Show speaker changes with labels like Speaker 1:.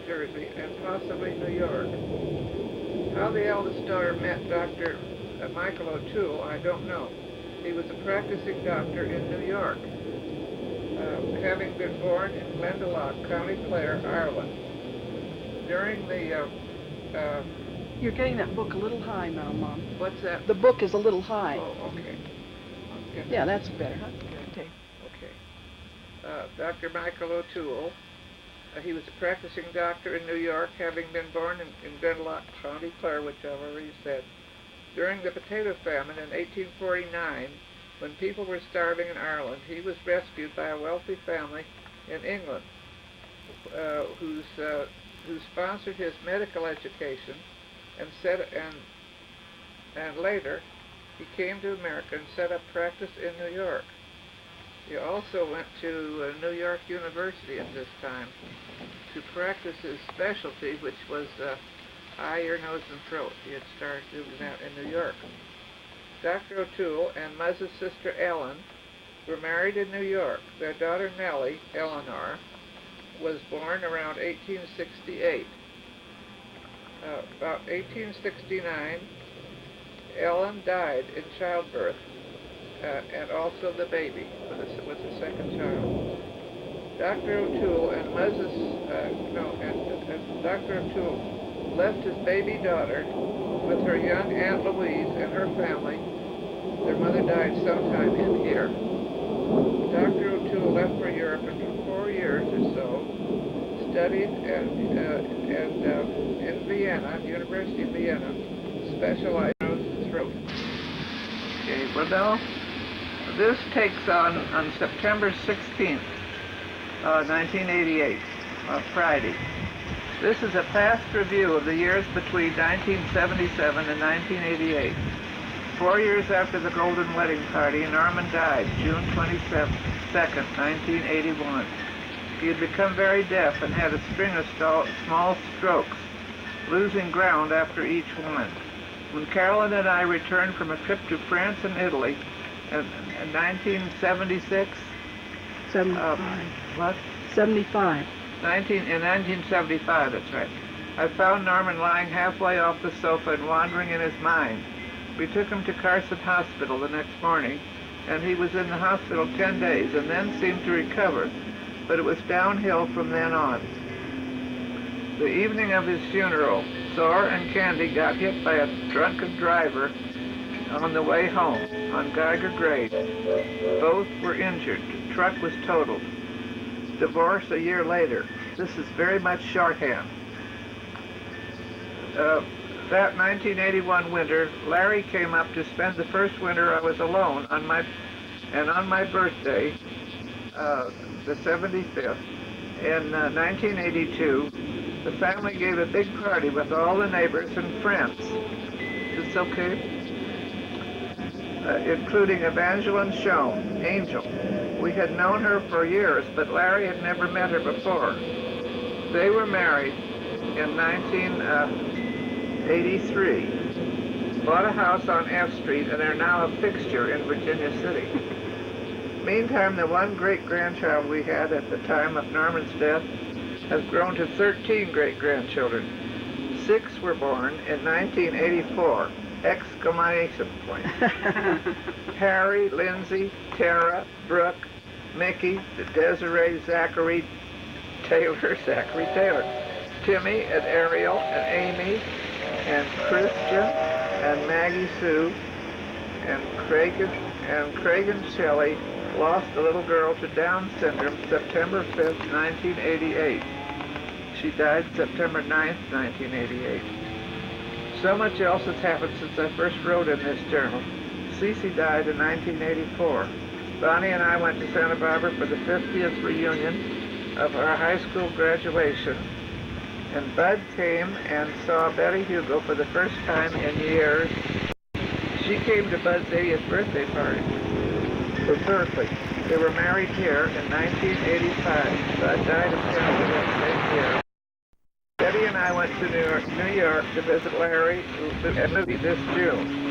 Speaker 1: Jersey, and possibly New York. How the eldest daughter met Dr. Michael O'Toole, I don't know. He was a practicing doctor in New York, having been born in Glendalough, County Clare, Ireland. During the...
Speaker 2: You're getting that book a little high now, Mom.
Speaker 1: What's that?
Speaker 2: The book is a little high.
Speaker 1: Oh, okay.
Speaker 2: Yeah, that's better. Huh? Okay.
Speaker 1: Dr. Michael O'Toole. He was a practicing doctor in New York, having been born in Glendalough, County Clare, which I've already said. During the potato famine in 1849, when people were starving in Ireland, he was rescued by a wealthy family in England, who sponsored his medical education, and later he came to America and set up practice in New York. He also went to New York University at this time to practice his specialty, which was eye, ear, nose, and throat. He had started doing that in New York. Dr. O'Toole and Muzz's sister Ellen were married in New York. Their daughter Nellie, Eleanor, was born around 1868. About 1869, Ellen died in childbirth, and also the baby was the second child. Dr. O'Toole and Dr. O'Toole left his baby daughter with her young Aunt Louise and her family. Their mother died sometime in here. Dr. O'Toole left for Europe and for 4 years or so studied in Vienna, University of Vienna, specialized in nose and throat. Okay, well now, this takes on September 16th, 1988, Friday. This is a past review of the years between 1977 and 1988. 4 years after the Golden Wedding Party, Norman died, June 22nd, 1981. He had become very deaf and had a string of small strokes, losing ground after each one. When Carolyn and I returned from a trip to France and Italy in 1976,
Speaker 2: 75.
Speaker 1: What?
Speaker 2: 75.
Speaker 1: In 1975, that's right. I found Norman lying halfway off the sofa and wandering in his mind. We took him to Carson Hospital the next morning, and he was in the hospital 10 days and then seemed to recover, but it was downhill from then on. The evening of his funeral, Thor and Candy got hit by a drunken driver on the way home on Geiger Grade. Both were injured. The truck was totaled. Divorce a year later. This is very much shorthand. That 1981 winter, Larry came up to spend the first winter I was alone on my birthday, the 75th, in 1982, the family gave a big party with all the neighbors and friends. Is this okay? Including Evangeline Schoen, Angel. We had known her for years, but Larry had never met her before. They were married in 1983, bought a house on F Street, and are now a fixture in Virginia City. Meantime, the one great-grandchild we had at the time of Norman's death has grown to 13 great-grandchildren. 6 were born in 1984, exclamation point. Harry, Lindsay, Tara, Brooke, Mickey, Desiree, Zachary Taylor, Timmy and Ariel and Amy and Christian and Maggie Sue and Craig and Shelley lost a little girl to Down syndrome September 5th, 1988. She died September 9th, 1988. So much else has happened since I first wrote in this journal. Cece died in 1984. Bonnie and I went to Santa Barbara for the 50th reunion of our high school graduation. And Bud came and saw Betty Hugo for the first time in years. She came to Bud's 80th birthday party from Berkeley. They were married here in 1985. Bud died of cancer that same year. Betty and I went to New York to visit Larry and Lucy this June.